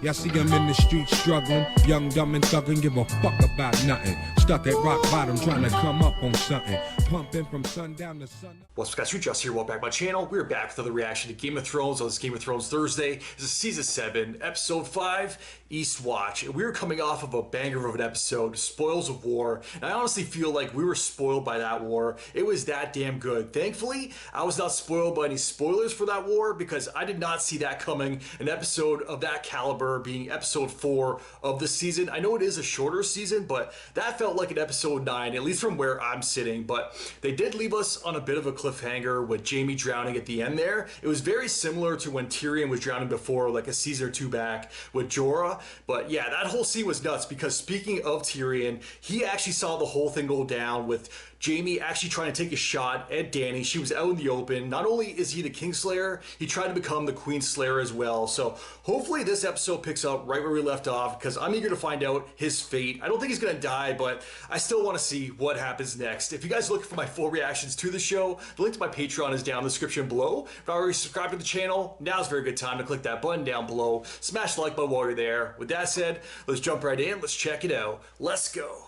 Y'all see him in the streets struggling, young, dumb, and thuggin', give a fuck about nothing. Stuck at rock bottom, trying to come up on something. Pumping from sundown to sun up. What's up, guys? Just here. Welcome back to my channel. We're back with another reaction to Game of Thrones on this Game of Thrones Thursday. This is Season 7, Episode 5, Eastwatch. And we were coming off of a banger of an episode, Spoils of War. And I honestly feel like we were spoiled by that war. It was that damn good. Thankfully, I was not spoiled by any spoilers for that war because I did not see that coming. An episode of that caliber being Episode 4 of the season. I know it is a shorter season, but that felt like an Episode 9, at least from where I'm sitting. But they did leave us on a bit of a cliffhanger with Jaime drowning at the end there. It was very similar to when Tyrion was drowning before, like a season or two back with Jorah. But yeah, that whole scene was nuts because speaking of Tyrion, he actually saw the whole thing go down with Jaime actually trying to take a shot at Danny. She was out in the open. Not only is he the Kingslayer, he tried to become the Queenslayer as well. So hopefully this episode picks up right where we left off because I'm eager to find out his fate. I don't think he's going to die, but I still want to see what happens next. If you guys are looking for my full reactions to the show, the link to my Patreon is down in the description below. If I already subscribed to the channel, now's a very good time to click that button down below. Smash the like button while you're there. With that said, let's jump right in. Let's check it out. Let's go.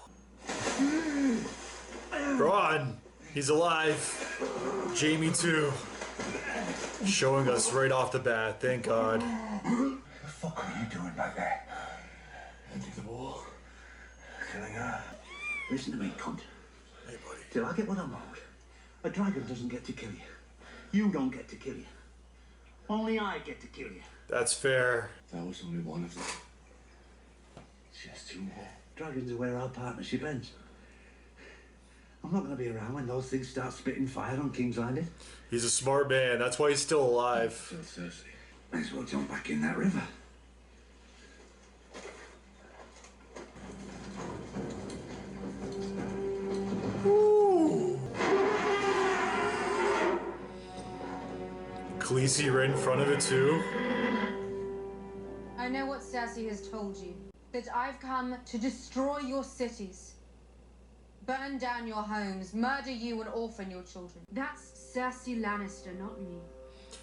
Ron, he's alive. Jaime too. Showing us right off the bat, thank God. What the fuck are you doing back there? Ending the war. Killing her. Listen to me, cunt. Hey, buddy. Till I get what I'm owed, a dragon doesn't get to kill you. You don't get to kill you. Only I get to kill you. That's fair. That was only one of them. Just two more. Dragons are where our partnership ends. I'm not going to be around when those things start spitting fire on King's Landing. He's a smart man. That's why he's still alive. So Cersei. May as well jump back in that river. Ooh. Khaleesi right in front of it too. I know what Cersei has told you. That I've come to destroy your cities. Burn down your homes, murder you and orphan your children. That's Cersei Lannister, not me.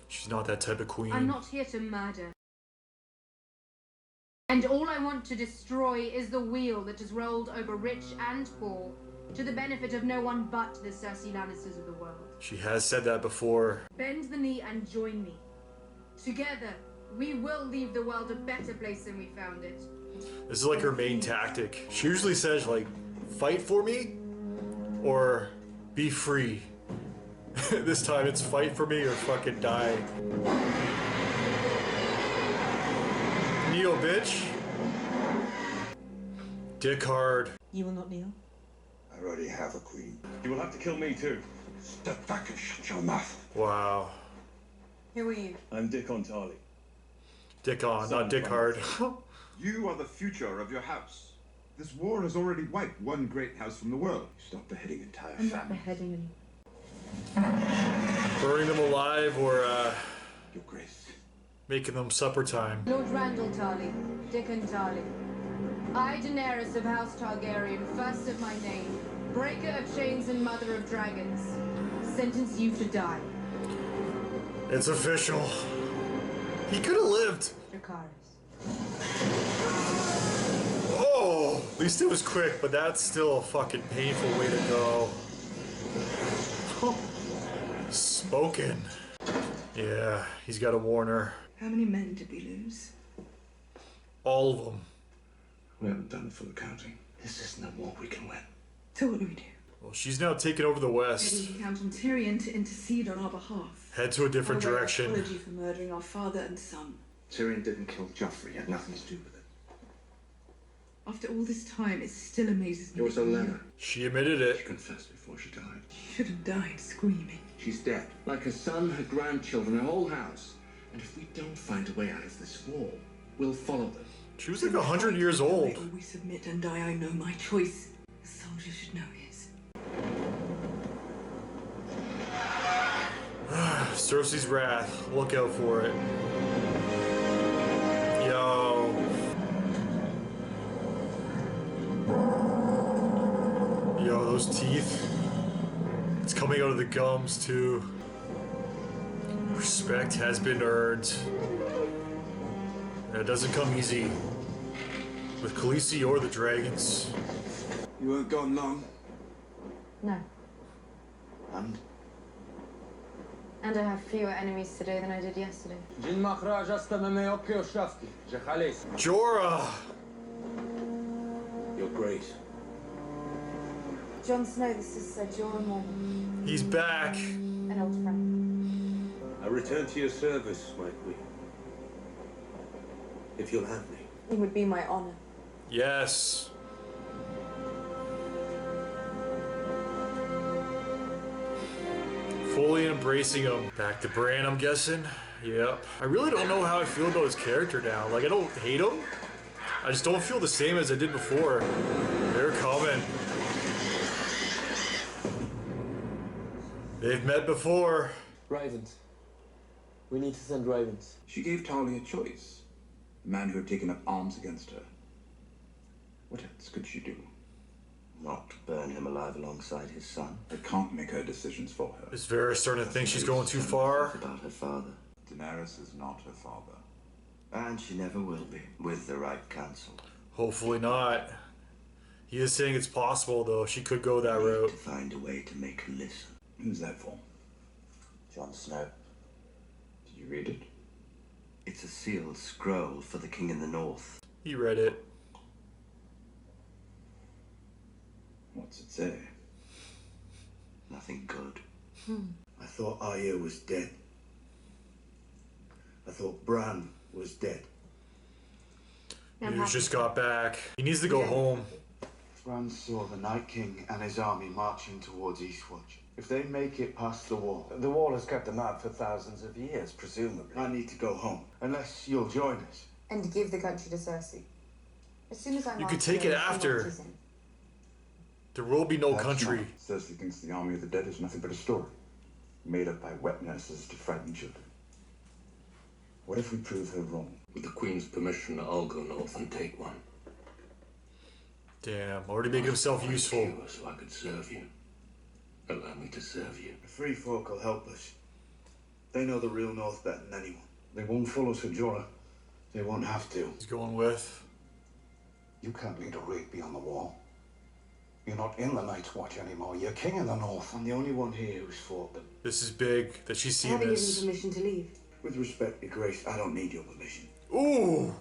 She's not that type of queen. I'm not here to murder. And all I want to destroy is the wheel that has rolled over rich and poor, to the benefit of no one but the Cersei Lannisters of the world. She has said that before. Bend the knee and join me. Together, we will leave the world a better place than we found it. This is like her main tactic. She usually says like, fight for me or be free. This time it's fight for me or fucking die. Kneel, bitch. Dick hard. You will not kneel? I already have a queen. You will have to kill me too. Step back and shut your mouth. Wow. Who are you? I'm Dickon Tarlys. Dick on, not dick hard. You are the future of your house. This war has already wiped one great house from the world. Stop beheading entire I'm not families. beheading anyone. Burning them alive or Your Grace. making them supper time. Lord Randall Tarly, Dickon Tarly. I, Daenerys of House Targaryen, first of my name, breaker of chains and mother of dragons, sentence you to die. It's official. He could have lived. Dracarys. Oh, at least it was quick, but that's still a fucking painful way to go. Spoken. Yeah, he's got to warn her. How many men did we lose? All of them. We haven't done full accounting. This isn't a war we can win. So what do we do? Well, she's now taking over the Maybe West. we can count on Tyrion to intercede on our behalf. Head to a different By way of direction. apology for murdering our father and son. Tyrion didn't kill Joffrey. He had nothing to do with it. After all this time, it still amazes me. It was that a you- letter. She admitted She it. confessed before she died. She should have died screaming. She's dead. Like her son, her grandchildren, her whole house. And if we don't find a way out of this war, we'll follow them. She was like 100 years old. Or we submit and die. I know my choice. A soldier should know his. Cersei's wrath. Look out for it. Yo. Yo, those teeth. It's coming out of the gums, too. Respect has been earned. That doesn't come easy with Khaleesi or the dragons. You weren't gone long. No. And? And I have fewer enemies today than I did yesterday. Jorah! Your Grace. Jon Snow, this is Sir Jorah Mormont, He's back. an old friend. I return to your service, my queen. If you'll have me. It would be my honor. Yes. Fully embracing him. Back to Bran, I'm guessing. Yep. I really don't know how I feel about his character now. Like, I don't hate him. I just don't feel the same as I did before. They're coming. They've met before. Ravens. We need to send ravens. She gave Tarly a choice. A man who had taken up arms against her. What else could she do? Not burn him alive alongside his son. I can't make her decisions for her. Is Varys starting to think she's going too far? About her father. Daenerys is not her father. And she never will be, with the right counsel. Hopefully not. He is saying it's possible, though. She could go that route. To find a way to make her listen. Who's that for? Jon Snow. Did you read it? It's a sealed scroll for the king in the north. He read it. What's it say? Nothing good. I thought Arya was dead. I thought Bran was dead. He just got back. He needs to go home. Bran saw the Night King and his army marching towards Eastwatch. If they make it past the wall... The wall has kept them out for thousands of years, presumably. I need to go home. Unless you'll join us. And give the country to Cersei. As soon as I'm You could take it after. There will be no country. Cersei thinks the army of the dead is nothing but a story. Made up by wet nurses to frighten children. What if we prove her wrong? With the Queen's permission, I'll go north and take one. Damn, already making himself useful. So I could serve you. Allow me to serve you. The free folk will help us. They know the real north better than anyone. They won't follow Sir Jorah. They won't have to. He's going with. You can't lead a raid beyond the wall. You're not in the Night's Watch anymore. You're king in the north. I'm the only one here who's fought them. This is big that she's seen Have you given this. permission to leave? With respect, Your Grace, I don't need your permission. Ooh!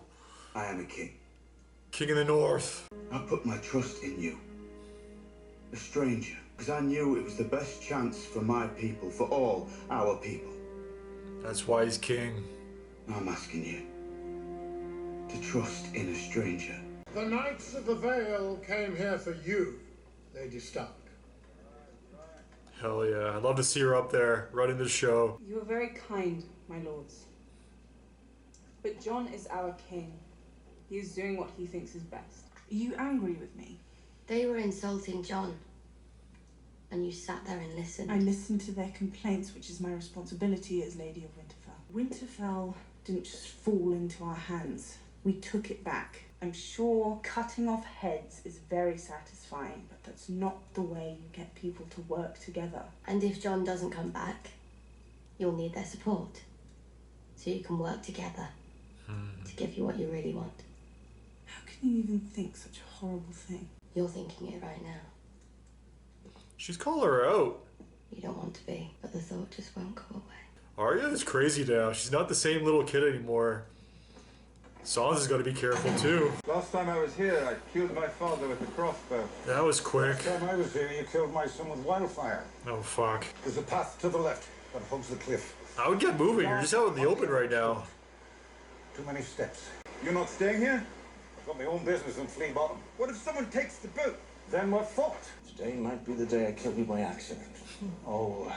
I am a king. King in the north. I put my trust in you. A stranger. Because I knew it was the best chance for my people, for all our people. That's why he's king. I'm asking you to trust in a stranger. The Knights of the Vale came here for you, Lady Stark. Hell yeah. I'd love to see her up there running the show. You are very kind, my lords. But Jon is our king. He is doing what he thinks is best. Are you angry with me? They were insulting Jon. And you sat there and listened. I listened to their complaints, which is my responsibility as Lady of Winterfell. Winterfell didn't just fall into our hands. We took it back. I'm sure cutting off heads is very satisfying, but that's not the way you get people to work together. And if Jon doesn't come back, you'll need their support. So you can work together to give you what you really want. How can you even think such a horrible thing? You're thinking it right now. She's calling her out. You don't want to be, but the thought just won't go away. Arya is crazy now. She's not the same little kid anymore. Sansa's got to be careful too. Last time I was here, I killed my father with a crossbow. That was quick. Last time I was here, you killed my son with wildfire. Oh fuck. There's a path to the left that hugs the cliff. I would get moving. You're just out in the open right now. Too many steps. You're not staying here? I've got my own business in Flea Bottom. What if someone takes the boat? Then we're fucked. Today might be the day I kill you by accident. Oh,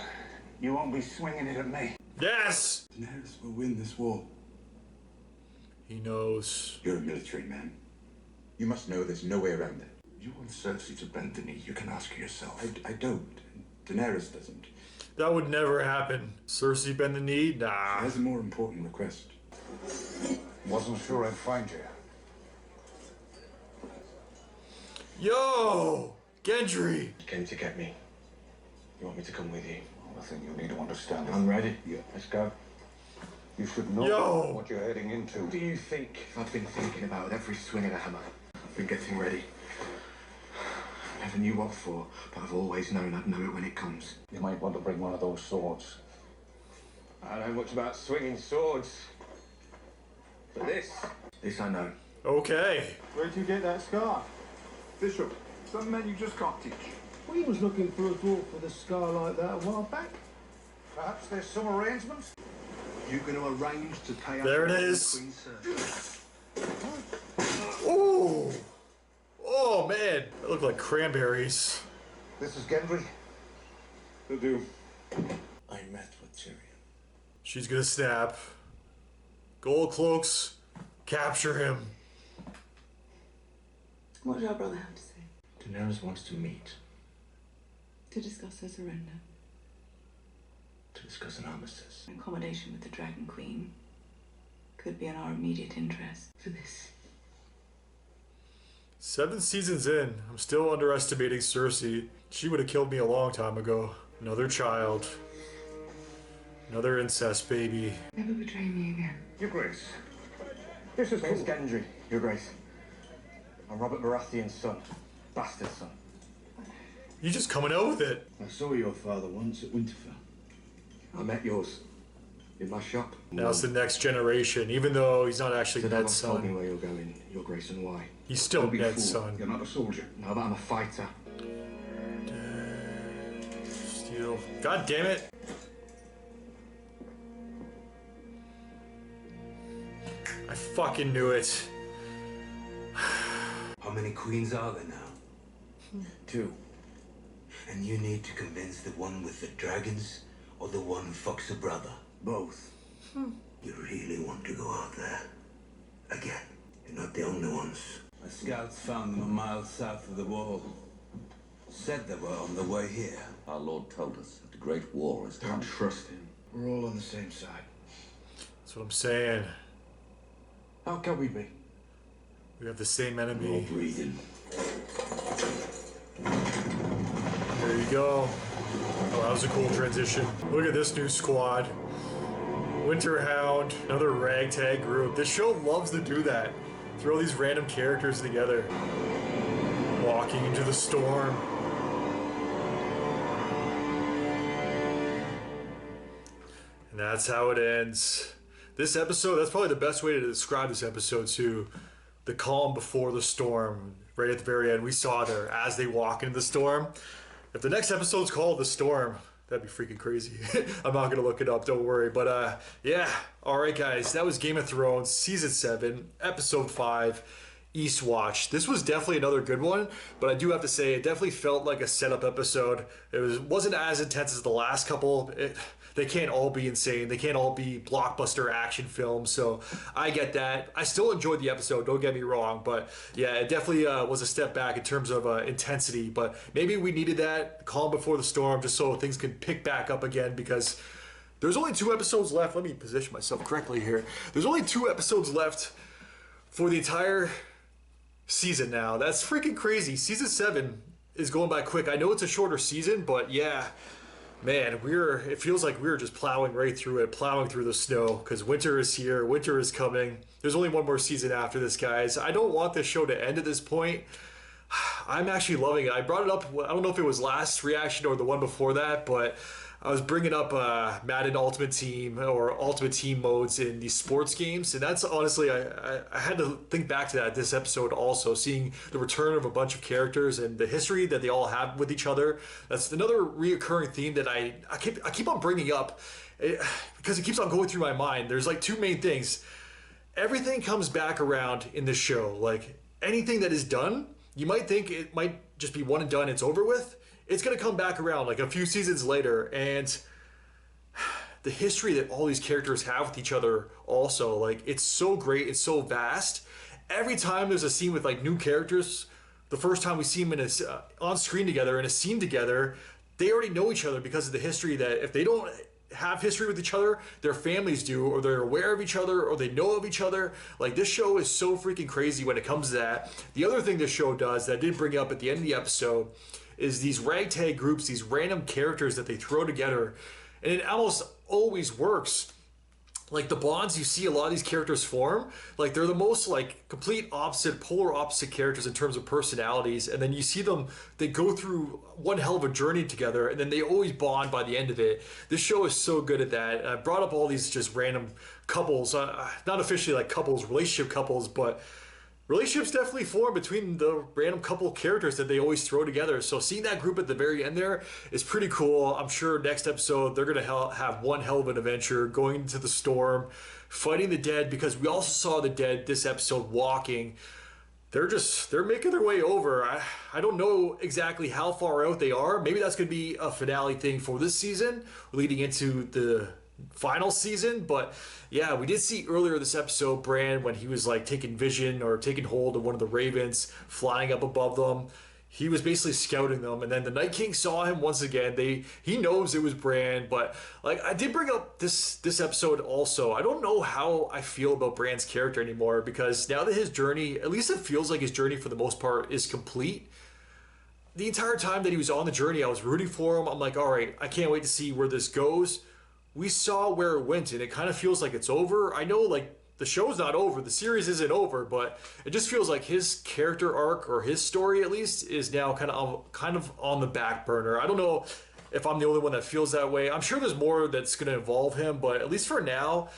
you won't be swinging it at me. Yes! Daenerys will win this war. He knows. You're a military man. You must know there's no way around it. You want Cersei to bend the knee, you can ask her yourself. I don't. Daenerys doesn't. That would never happen. Cersei bend the knee? Nah. She has a more important request. Wasn't sure I'd find you. Yo! Gendry! You came to get me. You want me to come with you? Well, I think you'll need to understand it. I'm ready. Yeah. Let's go. You should know what you're heading into. Do you think I've been thinking about every swing of the hammer? I've been getting ready. Never knew what for, but I've always known I'd know it when it comes. You might want to bring one of those swords. I don't know much about swinging swords. But this I know. Okay. Where'd you get that scar? Bishop, some men you just can't teach. We was looking for a dwarf with a scar like that a while back. Perhaps there's some arrangement? You're going to arrange to pay There it is. Ooh. Oh, man. They look like cranberries. This is Gendry. Will do. I met with Tyrion. She's gonna snap. Gold cloaks. Capture him. What does our brother have to say? Daenerys wants to meet, To discuss her surrender. to discuss an armistice. Accommodation with the Dragon Queen could be in our immediate interest for this. 7 seasons in, I'm still underestimating Cersei. She would have killed me a long time ago. Another child. Another incest baby. Never betray me again. Your Grace. This is Gendry, Your Grace. I'm Robert Baratheon's son. Bastard son. You just coming out with it. I saw your father once at Winterfell. I met yours in my shop. Now it's the next generation, even though he's not actually Ned's Ned's told me son. where you're going, Your Grace, and why. He's still Don't be a Ned's fool. son. You're not a soldier. No, but I'm a fighter. Steel. God damn it. I fucking knew it. How many queens are there now? 2. And you need to convince the one with the dragons or the one who fucks a brother? Both. You really want to go out there? Again, you're not the only ones. My scouts found them a mile south of the wall. Said they were on the way here. Our Lord told us that the Great War is Don't coming. trust him. We're all on the same side. That's what I'm saying. How can we be? We have the same We're all enemy. breathing. There you go. Oh, that was a cool transition. Look at this new squad. Winterhound, another ragtag group. This show loves to do that. Throw these random characters together. Walking into the storm. And that's how it ends. This episode, that's probably the best way to describe this episode too. The calm before the storm. Right at the very end, we saw there as they walk into the storm. If the next episode's called The Storm, that'd be freaking crazy. I'm not gonna look it up, don't worry. But yeah, alright guys, that was Game of Thrones Season 7, Episode 5, Eastwatch. This was definitely another good one, but I do have to say, it definitely felt like a setup episode. It wasn't as intense as the last couple. They can't all be insane. They can't all be blockbuster action films. So I get that. I still enjoyed the episode, don't get me wrong. But yeah, it definitely was a step back in terms of intensity. But maybe we needed that calm before the storm just so things could pick back up again, because there's only 2 episodes left. Let me position myself correctly here. There's only 2 episodes left for the entire season now. That's freaking crazy. Season 7 is going by quick. I know it's a shorter season, but yeah. Man, it feels like we're just plowing right through it, plowing through the snow, because winter is here, winter is coming. There's only one more season after this, guys. I don't want this show to end at this point. I'm actually loving it. I brought it up, I don't know if it was last reaction or the one before that, but I was bringing up Madden Ultimate Team or Ultimate Team modes in these sports games, and that's honestly, I had to think back to that this episode also, seeing the return of a bunch of characters and the history that they all have with each other. That's another reoccurring theme that I keep on bringing up because it keeps on going through my mind. There's like 2 main things. Everything comes back around in this show. Like anything that is done, you might think it might just be one and done, it's over with. It's going to come back around like a few seasons later, and the history that all these characters have with each other also, like, it's so great, it's so vast. Every time there's a scene with like new characters, the first time we see them in on screen together in a scene together, they already know each other because of the history that if they don't have history with each other, their families do, or they're aware of each other, or they know of each other. Like, this show is so freaking crazy when it comes to that. The other thing this show does that I did bring up at the end of the episode is these ragtag groups, these random characters that they throw together, and it almost always works. like the bonds you see a lot of these characters form, like they're the most like complete opposite, polar opposite characters in terms of personalities, and then you see them, they go through one hell of a journey together, and then they always bond by the end of it. This show is so good at that. I brought up all these just random couples, not officially like couples, relationship couples, but relationships definitely form between the random couple characters that they always throw together. So seeing that group at the very end there is pretty cool. I'm sure next episode they're going to have one hell of an adventure going into the storm, fighting the dead, because we also saw the dead this episode walking. They're making their way over. I don't know exactly how far out they are. Maybe that's going to be a finale thing for this season, leading into the final season. But yeah, we did see earlier this episode Bran, when he was like taking vision or taking hold of one of the ravens flying up above them, he was basically scouting them, and then the Night King saw him once again. He knows it was Bran. But like, I did bring up this episode also, I don't know how I feel about Bran's character anymore, because now that his journey, at least it feels like his journey for the most part, is complete. The entire time that he was on the journey, I was rooting for him. I'm like, all right, I can't wait to see where this goes. We saw where it went, and it kind of feels like it's over. I know, like, the show's not over, the series isn't over, but it just feels like his character arc, or his story at least, is now kind of on the back burner. I don't know if I'm the only one that feels that way. I'm sure there's more that's going to involve him, but at least for now,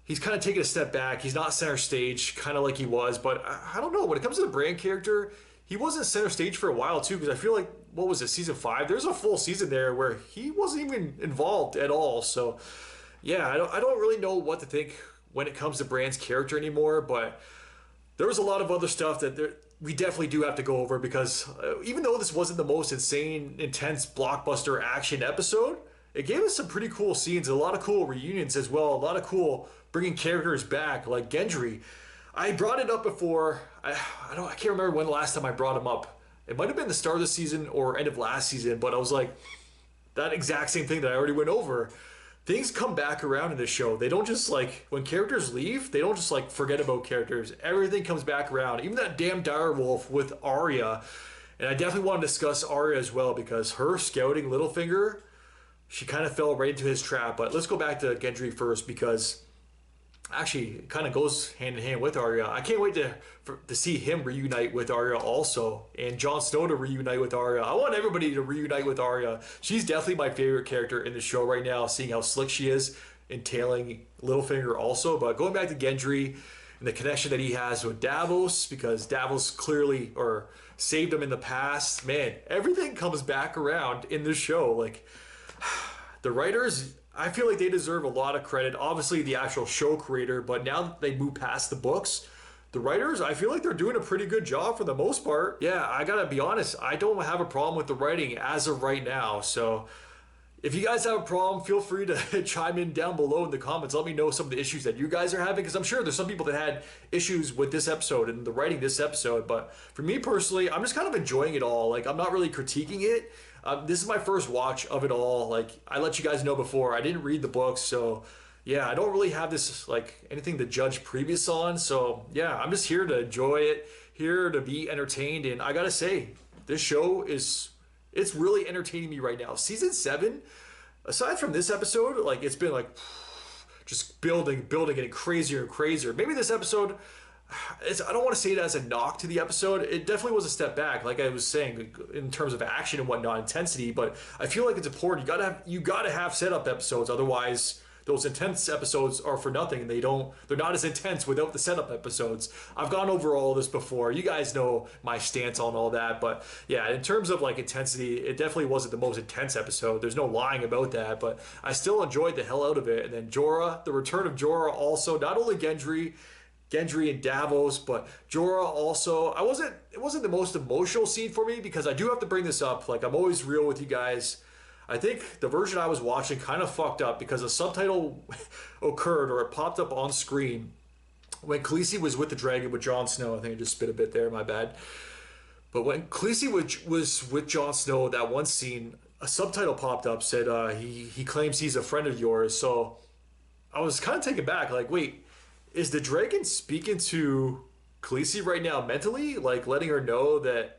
he's kind of taking a step back. He's not center stage, kind of like he was. But I don't know, when it comes to the Bran character, he wasn't center stage for a while too, because I feel like, what was it, season 5? There's a full season there where he wasn't even involved at all. So yeah, I don't really know what to think when it comes to Bran's character anymore. But there was a lot of other stuff that we definitely do have to go over, because even though this wasn't the most insane, intense blockbuster action episode, it gave us some pretty cool scenes, a lot of cool reunions as well, a lot of cool bringing characters back like Gendry. I brought it up before. I can't remember when the last time I brought him up. It might have been the start of the season or end of last season, but I was like, that exact same thing that I already went over. Things come back around in this show. They don't just like, when characters leave, they don't just like forget about characters. Everything comes back around. Even that damn direwolf with Arya. And I definitely want to discuss Arya as well, because her scouting Littlefinger, she kind of fell right into his trap. But let's go back to Gendry first, because actually it kind of goes hand in hand with Arya. I can't wait to see him reunite with Arya also, and Jon Snow to reunite with Arya. I want everybody to reunite with Arya. She's definitely my favorite character in the show right now, seeing how slick she is, entailing Littlefinger also. But going back to Gendry and the connection that he has with Davos, because Davos clearly saved him in the past. Man, everything comes back around in this show. Like, the writers, I feel like they deserve a lot of credit. Obviously the actual show creator, but now that they move past the books, the writers, I feel like they're doing a pretty good job for the most part. Yeah, I gotta be honest, I don't have a problem with the writing as of right now. So if you guys have a problem, feel free to chime in down below in the comments. Let me know some of the issues that you guys are having, because I'm sure there's some people that had issues with this episode and the writing this episode. But for me personally, I'm just kind of enjoying it all. Like, I'm not really critiquing it. This is my first watch of it all. Like, I let you guys know before, I didn't read the books, so yeah, I don't really have this like anything to judge previous on. So yeah, I'm just here to enjoy it, here to be entertained. And I gotta say, this show it's really entertaining me right now. Season 7, aside from this episode, like, it's been like just building, getting crazier and crazier. Maybe this episode, I don't want to say it as a knock to the episode. It definitely was a step back, like I was saying, in terms of action and whatnot, intensity. But I feel like it's important. You gotta have setup episodes, otherwise those intense episodes are for nothing. They're not as intense without the setup episodes. I've gone over all this before. You guys know my stance on all that. But yeah, in terms of like intensity, it definitely wasn't the most intense episode. There's no lying about that. But I still enjoyed the hell out of it. And then Jorah, the return of Jorah also, not only Gendry and Davos, but Jorah also. It wasn't the most emotional scene for me, because I do have to bring this up. Like, I'm always real with you guys. I think the version I was watching kind of fucked up, because a subtitle occurred, or it popped up on screen when Khaleesi was with the dragon with Jon Snow. I think I just spit a bit there, my bad. But when Khaleesi was with Jon Snow, that one scene, a subtitle popped up, said he claims he's a friend of yours. So I was kind of taken back, like, wait, is the dragon speaking to Khaleesi right now mentally, like letting her know that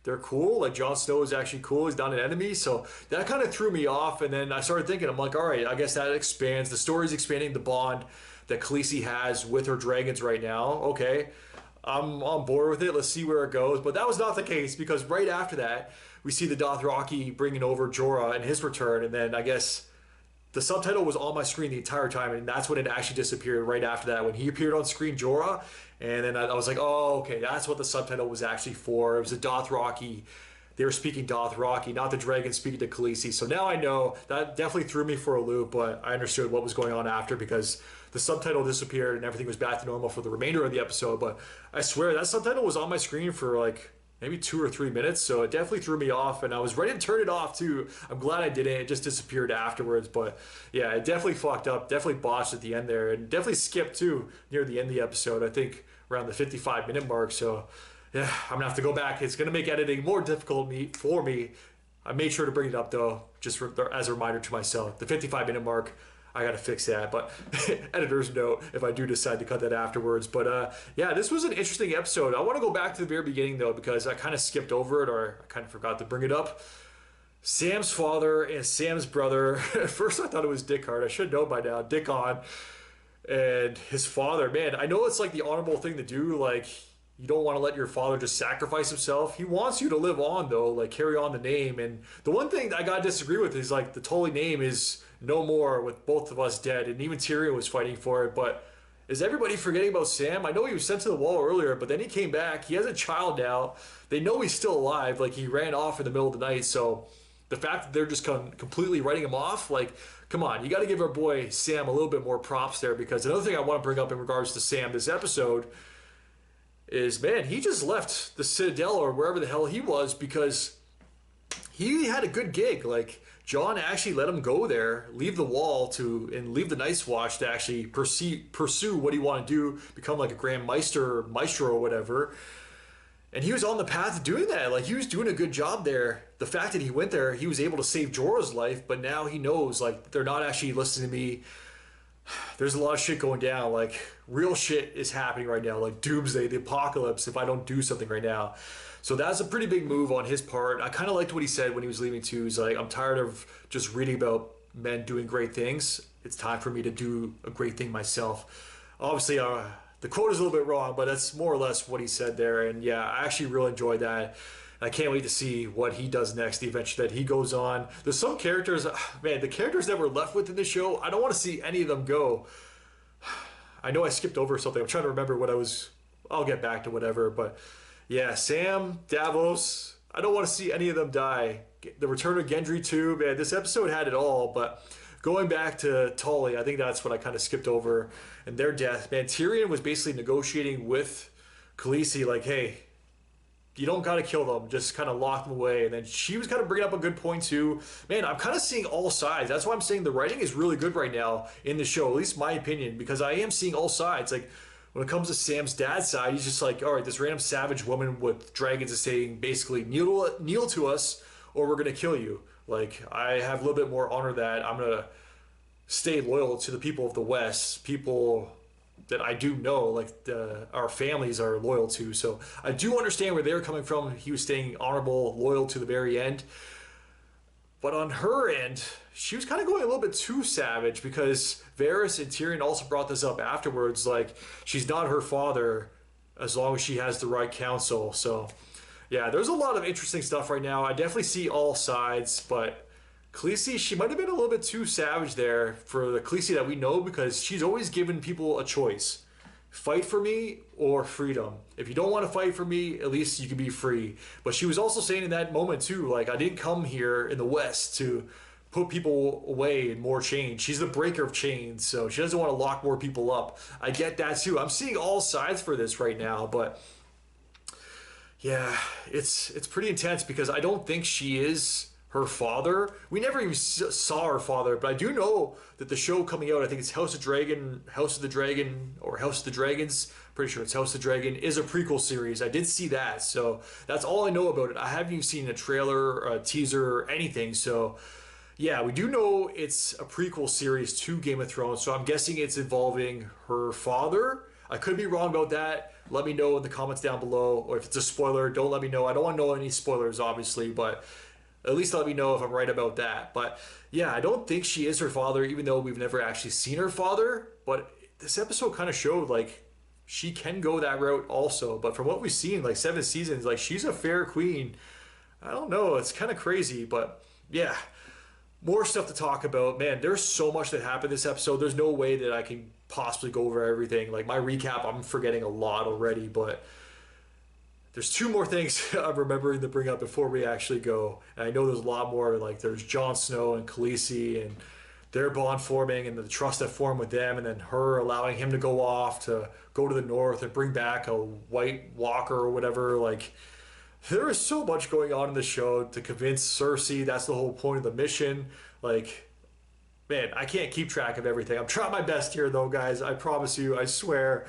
they're cool. Like Jon Snow is actually cool. He's not an enemy. So that kind of threw me off. And then I started thinking, I'm like, all right, I guess that expands. The story's expanding the bond that Khaleesi has with her dragons right now. Okay, I'm on board with it. Let's see where it goes. But that was not the case, because right after that, we see the Dothraki bringing over Jorah and his return. And then I guess the subtitle was on my screen the entire time, and that's when it actually disappeared right after that, when he appeared on screen, Jorah. And then I was like, oh, okay, that's what the subtitle was actually for. It was a Dothraki. They were speaking Dothraki, not the dragon speaking to Khaleesi. So now I know. That definitely threw me for a loop, but I understood what was going on after, because the subtitle disappeared and everything was back to normal for the remainder of the episode. But I swear that subtitle was on my screen for like maybe 2 or 3 minutes, so it definitely threw me off, and I was ready to turn it off too. I'm glad I didn't. It just disappeared afterwards. But yeah, it definitely fucked up, definitely botched at the end there, and definitely skipped too near the end of the episode, I think around the 55-minute mark. So yeah, I'm gonna have to go back. It's gonna make editing more difficult for me. I made sure to bring it up though, just as a reminder to myself. The 55-minute mark, I gotta fix that, but editor's note if I do decide to cut that afterwards. But yeah, this was an interesting episode. I want to go back to the very beginning though, because I kind of skipped over it, or I kind of forgot to bring it up. Sam's father and Sam's brother. At first I thought it was Dickon. I should know by now. Dickon and his father. Man, I know it's like the honorable thing to do. Like, you don't want to let your father just sacrifice himself. He wants you to live on though, like carry on the name. And the one thing that I gotta disagree with is like the Tully name is no more with both of us dead, and even Tyrion was fighting for it. But is everybody forgetting about Sam? I know he was sent to the wall earlier, but then he came back. He has a child now. They know he's still alive. Like, he ran off in the middle of the night. So the fact that they're just completely writing him off, like, come on, you got to give our boy Sam a little bit more props there. Because another thing I want to bring up in regards to Sam this episode is, man, he just left the Citadel or wherever the hell he was because he had a good gig. Like, Jon actually let him go there, leave the wall and leave the Night's Watch to actually pursue what he wanted to do, become like a Grand Maester or Maestro or whatever. And he was on the path to doing that. Like, he was doing a good job there. The fact that he went there, he was able to save Jorah's life, but now he knows, like, they're not actually listening to me. There's a lot of shit going down. Like, real shit is happening right now. Like, doomsday, the apocalypse, if I don't do something right now. So that's a pretty big move on his part. I kind of liked what he said when he was leaving too. He's like, I'm tired of just reading about men doing great things. It's time for me to do a great thing myself. Obviously, the quote is a little bit wrong, but that's more or less what he said there. And yeah, I actually really enjoyed that. I can't wait to see what he does next, the adventure that he goes on. There's some characters, man, the characters that were left with in the show, I don't want to see any of them go. I know I skipped over something. I'm trying to remember I'll get back to whatever, but yeah, Sam, Davos, I don't want to see any of them die. The return of Gendry too, man, this episode had it all. But going back to Tully, I think that's what I kind of skipped over, and their death. Man, Tyrion was basically negotiating with Khaleesi, like, hey, you don't got to kill them, just kind of lock them away. And then she was kind of bringing up a good point too. Man, I'm kind of seeing all sides. That's why I'm saying the writing is really good right now in the show, at least my opinion, because I am seeing all sides. Like, when it comes to Sam's dad's side, he's just like, all right, this random savage woman with dragons is saying basically kneel to us or we're going to kill you. Like, I have a little bit more honor that I'm going to stay loyal to the people of the West, people that I do know, like our families are loyal to. So I do understand where they're coming from. He was staying honorable, loyal to the very end. But on her end, she was kind of going a little bit too savage, because Varys and Tyrion also brought this up afterwards. Like, she's not her father as long as she has the right counsel. So yeah, there's a lot of interesting stuff right now. I definitely see all sides, but Khaleesi, she might have been a little bit too savage there for the Khaleesi that we know, because she's always given people a choice. Fight for me or freedom. If you don't want to fight for me, at least you can be free. But she was also saying in that moment too, like, I didn't come here in the West to put people away in more chains. She's the breaker of chains, so she doesn't want to lock more people up. I get that too. I'm seeing all sides for this right now, but yeah, it's pretty intense, because I don't think she is her father. We never even saw her father, but I do know that the show coming out, I think it's House of the Dragon, or House of the Dragons, pretty sure it's House of the Dragon, is a prequel series. I did see that, so that's all I know about it. I haven't even seen a trailer, or a teaser, or anything. So yeah, we do know it's a prequel series to Game of Thrones, so I'm guessing it's involving her father. I could be wrong about that. Let me know in the comments down below, or if it's a spoiler, don't let me know. I don't want to know any spoilers, obviously, but at least let me know if I'm right about that. But yeah, I don't think she is her father, even though we've never actually seen her father. But this episode kind of showed, like, she can go that route also. But from what we've seen, like 7 seasons, like, she's a fair queen. I don't know, it's kind of crazy, but yeah. More stuff to talk about. Man, there's so much that happened this episode. There's no way that I can possibly go over everything. Like, my recap, I'm forgetting a lot already, but there's 2 more things I'm remembering to bring up before we actually go. And I know there's a lot more. Like, there's Jon Snow and Khaleesi and their bond forming and the trust that formed with them, and then her allowing him to go off to go to the north and bring back a White Walker or whatever. Like, there is so much going on in the show to convince Cersei. That's the whole point of the mission. Like, man, I can't keep track of everything. I'm trying my best here, though, guys. I promise you. I swear.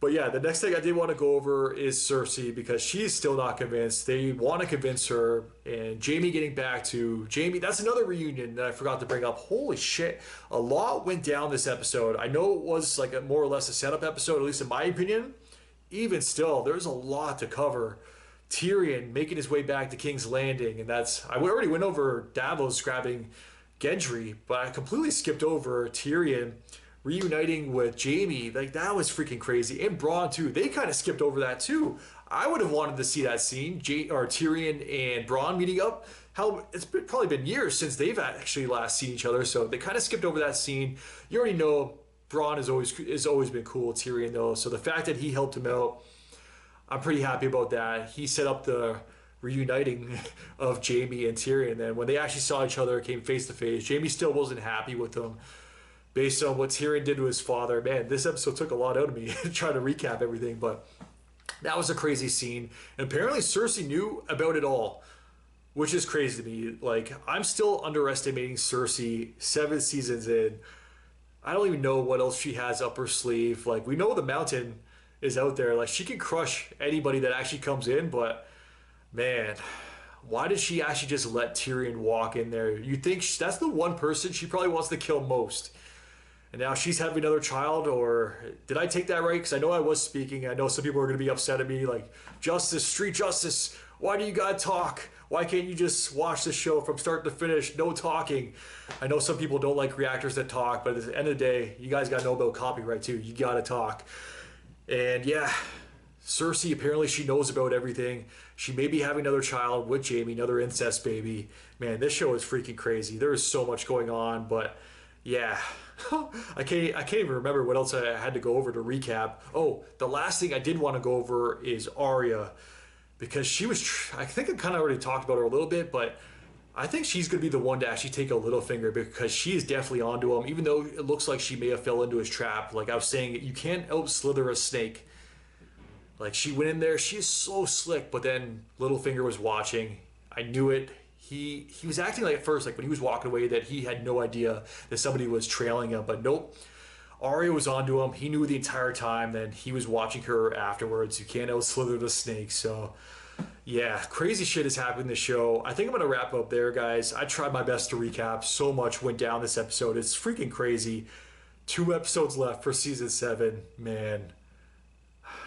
But yeah, the next thing I did want to go over is Cersei, because she's still not convinced. They want to convince her. And Jaime getting back to Jaime. That's another reunion that I forgot to bring up. Holy shit. A lot went down this episode. I know it was like a more or less a setup episode, at least in my opinion. Even still, there's a lot to cover. Tyrion making his way back to King's Landing, and I already went over Davos grabbing Gendry, but I completely skipped over Tyrion reuniting with Jaime. Like, that was freaking crazy. And Bronn too. They kind of skipped over that too. I would have wanted to see that scene, Tyrion and Bronn meeting up. It's probably been years since they've actually last seen each other, so they kind of skipped over that scene. You already know Bronn has always been cool with Tyrion though, so the fact that he helped him out, I'm pretty happy about that. He set up the reuniting of Jaime and Tyrion. Then when they actually saw each other, came face to face, Jaime still wasn't happy with them based on what Tyrion did to his father. Man, this episode took a lot out of me trying to recap everything, but that was a crazy scene. And apparently Cersei knew about it all, which is crazy to me. Like, I'm still underestimating Cersei 7 seasons in. I don't even know what else she has up her sleeve. Like, we know the mountain is out there. Like, she can crush anybody that actually comes in, but man, why did she actually just let Tyrion walk in there? You think that's the one person she probably wants to kill most, and now she's having another child? Or did I take that right? Because I know I was speaking. I know some people are going to be upset at me, like, justice, street justice, why do you gotta talk? Why can't you just watch the show from start to finish, no talking? I know some people don't like reactors that talk, but at the end of the day, you guys gotta know about copyright too. You gotta talk. And yeah, Cersei, apparently she knows about everything. She may be having another child with Jaime, another incest baby. Man, this show is freaking crazy. There is so much going on, but yeah. I can't even remember what else I had to go over to recap. Oh, the last thing I did want to go over is Arya, because she was, I think I kind of already talked about her a little bit, but I think she's going to be the one to actually take a Littlefinger, because she is definitely onto him, even though it looks like she may have fell into his trap. Like I was saying, you can't out-slither a snake. Like, she went in there, she is so slick, but then Littlefinger was watching. I knew it. He was acting like at first, like when he was walking away, that he had no idea that somebody was trailing him, but nope. Arya was onto him. He knew the entire time. Then he was watching her afterwards. You can't out-slither the snake, so... yeah, crazy shit has happened in the show. I think I'm going to wrap up there, guys. I tried my best to recap. So much went down this episode. It's freaking crazy. 2 episodes left for season 7. Man,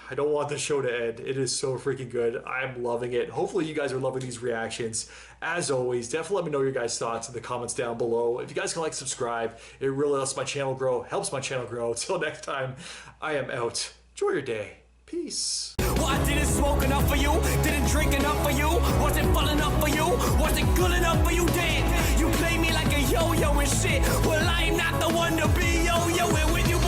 I don't want the show to end. It is so freaking good. I'm loving it. Hopefully you guys are loving these reactions. As always, definitely let me know your guys' thoughts in the comments down below. If you guys can subscribe, it really helps my channel grow. Helps my channel grow. Until next time, I am out. Enjoy your day. Peace. Well, I didn't smoke enough for you, didn't drink enough for you, wasn't full enough for you, wasn't good enough for you, damn. You play me like a yo-yo and shit. Well, I'm not the one to be yo-yoing with you.